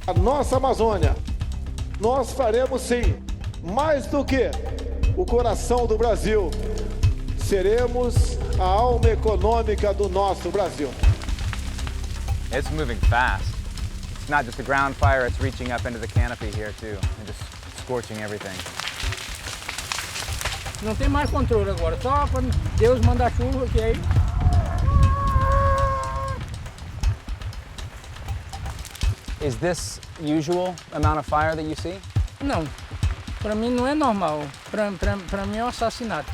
A nossa Amazônia, nós faremos sim, mais do que o coração do Brasil. Seremos a alma econômica do nosso Brasil. It's moving fast. It's not just a ground fire, it's reaching up into the canopy here too, and just scorching everything. Não tem mais controle agora, só quando Deus manda chuva que aí. Is this usual amount of fire that you see? Não, para mim não é normal. Para mim é um assassinato.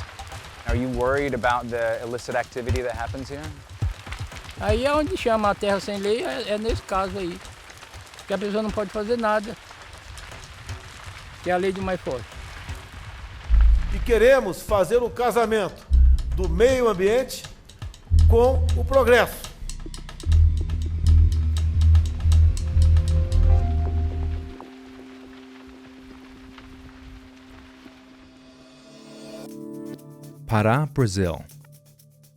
Are you worried about the illicit activity that happens here? Aí é onde chama a terra sem lei, é nesse caso aí. Que a pessoa não pode fazer nada. Que é a lei do mais forte. E queremos fazer um casamento do meio ambiente com o progresso. Pará, Brazil.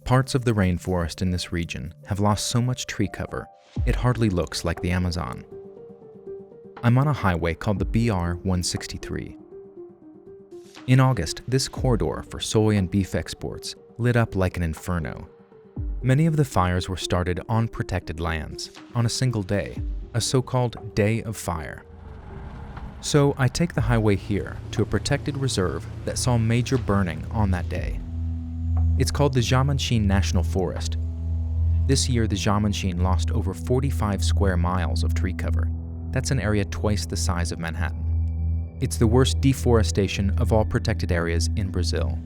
Parts of the rainforest in this region have lost so much tree cover, it hardly looks like the Amazon. I'm on a highway called the BR-163. In August, this corridor for soy and beef exports lit up like an inferno. Many of the fires were started on protected lands, on a single day, a so-called Day of Fire. So I take the highway here to a protected reserve that saw major burning on that day. It's called the Jamanchim National Forest. This year, the Jamanchim lost over 45 square miles of tree cover. That's an area twice the size of Manhattan. It's the worst deforestation of all protected areas in Brazil.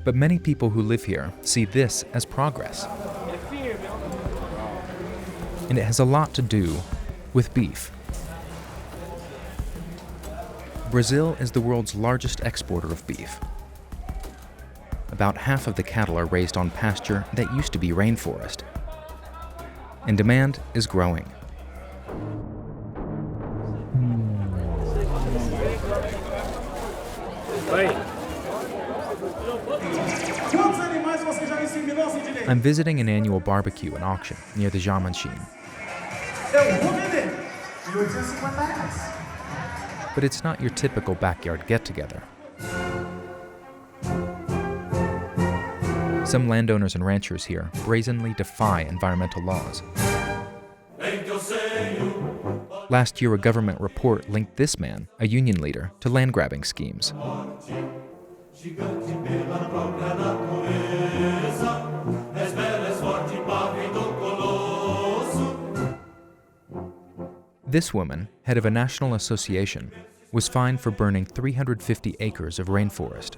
But many people who live here see this as progress. And it has a lot to do with beef. Brazil is the world's largest exporter of beef. About half of the cattle are raised on pasture that used to be rainforest. And demand is growing. I'm visiting an annual barbecue and auction near the Jamanchim. But it's not your typical backyard get-together. Some landowners and ranchers here brazenly defy environmental laws. Last year, a government report linked this man, a union leader, to land-grabbing schemes. This woman, head of a national association, was fined for burning 350 acres of rainforest.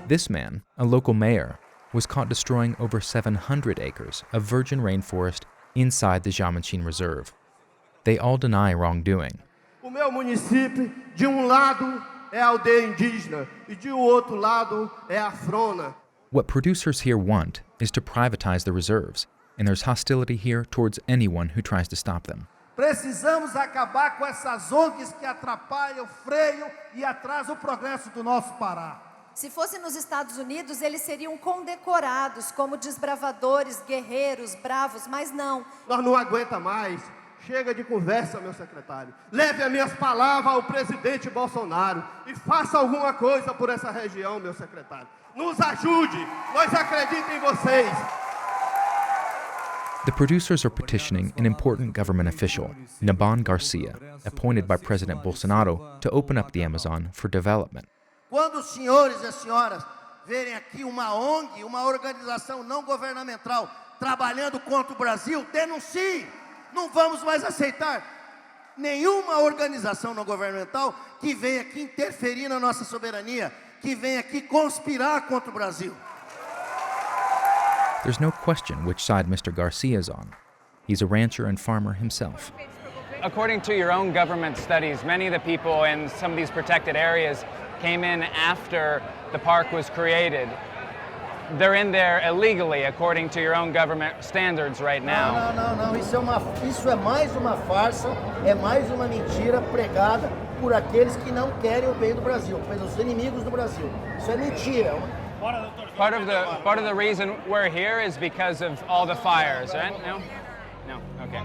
This man, a local mayor, was caught destroying over 700 acres of virgin rainforest inside the Jamanchim Reserve. They all deny wrongdoing. O meu município, de lado, é a aldeia indígena, e de outro lado é a frona. What producers here want is to privatize the reserves, and there's hostility here towards anyone who tries to stop them. Precisamos acabar com essas ONGs que atrapalham, freiam e atrasam o progresso do nosso Pará. Se fosse nos Estados Unidos, eles seriam condecorados como desbravadores, guerreiros, bravos, mas não. Nós não aguenta mais. Chega de conversa, meu secretário. Leve as minhas palavras ao presidente Bolsonaro e faça alguma coisa por essa região, meu secretário. Nos ajude, nós acreditamos em vocês. The producers are petitioning an important government official, Naban Garcia, appointed by President Bolsonaro to open up the Amazon for development. Quando os senhores e as senhoras verem aqui uma ONG, uma organização não governamental, trabalhando contra o Brasil, denuncie. Não vamos mais aceitar nenhuma organização não governamental que venha aqui interferir na nossa soberania, que venha aqui conspirar contra o Brasil. There's no question which side Mr. Garcia is on. He's a rancher and farmer himself. According to your own government studies, many of the people in some of these protected areas came in after the park was created. They're in there illegally, according to your own government standards right now. Não. Isso é mais uma farsa, é mais uma mentira pregada por aqueles que não querem o bem do Brasil, pelos inimigos do Brasil. Isso é mentira. Part of the reason we're here is because of all the fires, right? No? No, okay.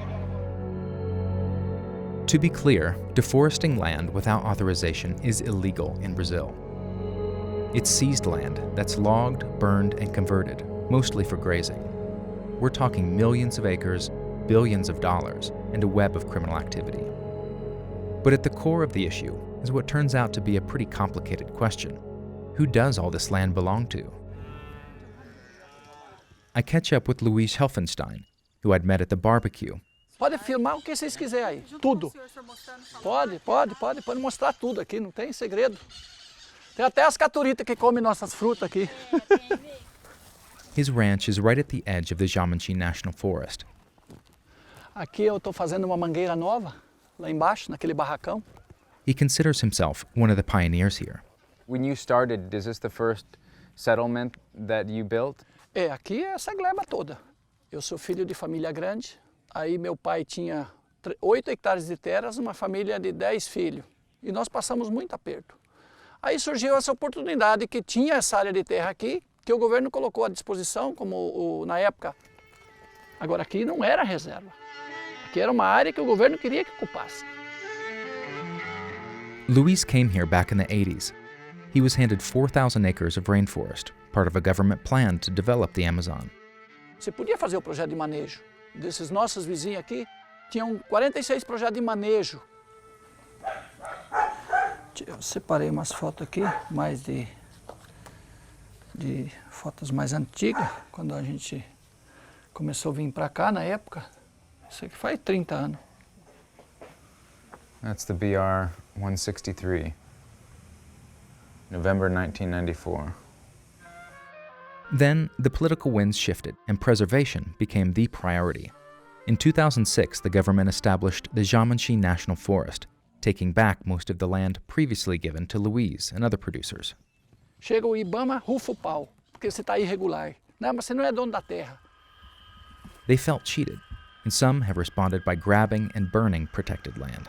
To be clear, deforesting land without authorization is illegal in Brazil. It's seized land that's logged, burned, and converted, mostly for grazing. We're talking millions of acres, billions of dollars, and a web of criminal activity. But at the core of the issue is what turns out to be a pretty complicated question. Who does all this land belong to? I catch up with Luiz Helfenstein, who I'd met at the barbecue. Pode filmar o que vocês quiserem aí, tudo. Pode mostrar tudo aqui, não tem segredo. Tem até as caturitas que comem nossas frutas aqui. His ranch is right at the edge of the Jamanchi National Forest. Aqui eu estou fazendo uma mangueira nova, lá embaixo, naquele barracão. He considers himself one of the pioneers here. When you started, is this the first settlement that you built? Aqui é essa gleba toda. Eu sou filho de família grande. Aí meu pai tinha 8 hectares de terras, uma família de 10 filhos. E nós passamos muito aperto. Aí surgiu essa oportunidade que tinha essa área de terra aqui, que o governo colocou à disposição, como na época. Agora aqui não era reserva. Aqui era uma área que o governo queria que ocupasse. Luiz came here back in the 80s. He was handed 4,000 acres of rainforest, part of a government plan to develop the Amazon. Você podia fazer o projeto de manejo. Desses nossos vizinhos aqui, tinham 46 projetos de manejo. Eu separei umas fotos aqui, mais de fotos mais antigas, quando a gente começou a vir para cá na época. Isso aqui faz 30 anos. That's the BR 163, November 1994. Then, the political winds shifted and preservation became the priority. In 2006, the government established the Jamanchi National Forest, taking back most of the land previously given to Luiz and other producers. Chega o Ibama, rufa o pau, porque você está irregular. Não, mas você não é dono da terra. They felt cheated, and some have responded by grabbing and burning protected land.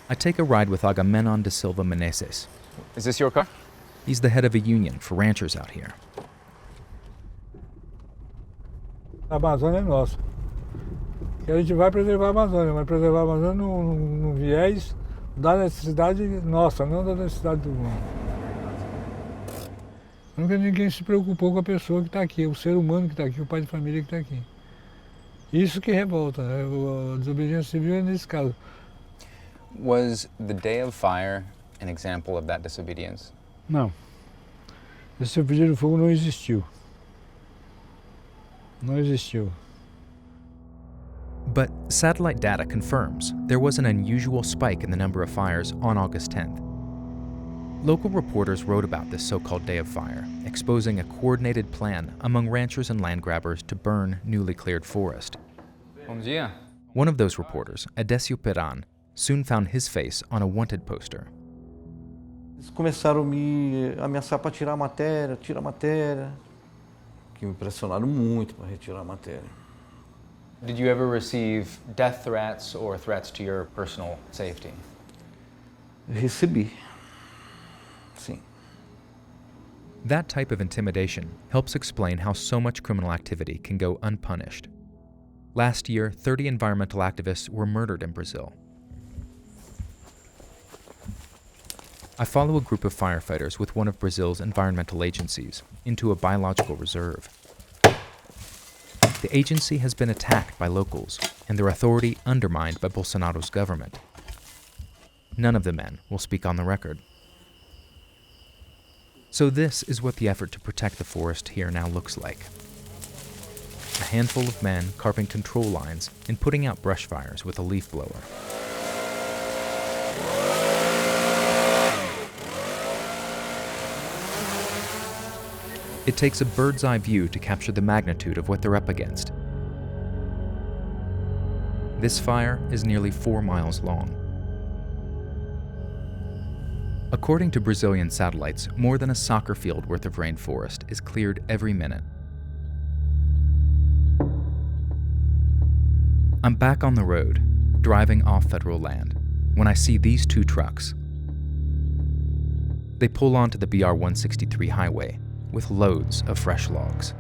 I take a ride with Agamenon da Silva Menaces. Is this your car? He's the head of a union for ranchers out here. A Amazônia é nossa. E a gente vai preservar a Amazônia, mas preservar a Amazônia no viés da necessidade nossa, não da necessidade do mundo. Nunca ninguém se preocupou com a pessoa que está aqui, o ser humano que está aqui, o pai de família que está aqui. Isso que revolta, né? A desobediência civil é nesse caso. Was the Day of Fire an example of that disobedience? Não. Esse pedido de fogo não existiu. Não existiu. But satellite data confirms there was an unusual spike in the number of fires on August 10th. Local reporters wrote about this so-called Day of Fire, exposing a coordinated plan among ranchers and land grabbers to burn newly cleared forest. Bom dia. One of those reporters, Adécio Piran, soon found his face on a wanted poster. Eles começaram a me ameaçar para tirar a matéria, que me pressionaram muito para retirar a matéria. Did you ever receive death threats or threats to your personal safety? Eu recebi, sim. That type of intimidation helps explain how so much criminal activity can go unpunished. Last year, 30 environmental activists were murdered in Brazil. I follow a group of firefighters with one of Brazil's environmental agencies into a biological reserve. The agency has been attacked by locals and their authority undermined by Bolsonaro's government. None of the men will speak on the record. So this is what the effort to protect the forest here now looks like. A handful of men carving control lines and putting out brush fires with a leaf blower. It takes a bird's eye view to capture the magnitude of what they're up against. This fire is nearly 4 miles long. According to Brazilian satellites, more than a soccer field worth of rainforest is cleared every minute. I'm back on the road, driving off federal land, when I see these two trucks. They pull onto the BR-163 highway with loads of fresh logs.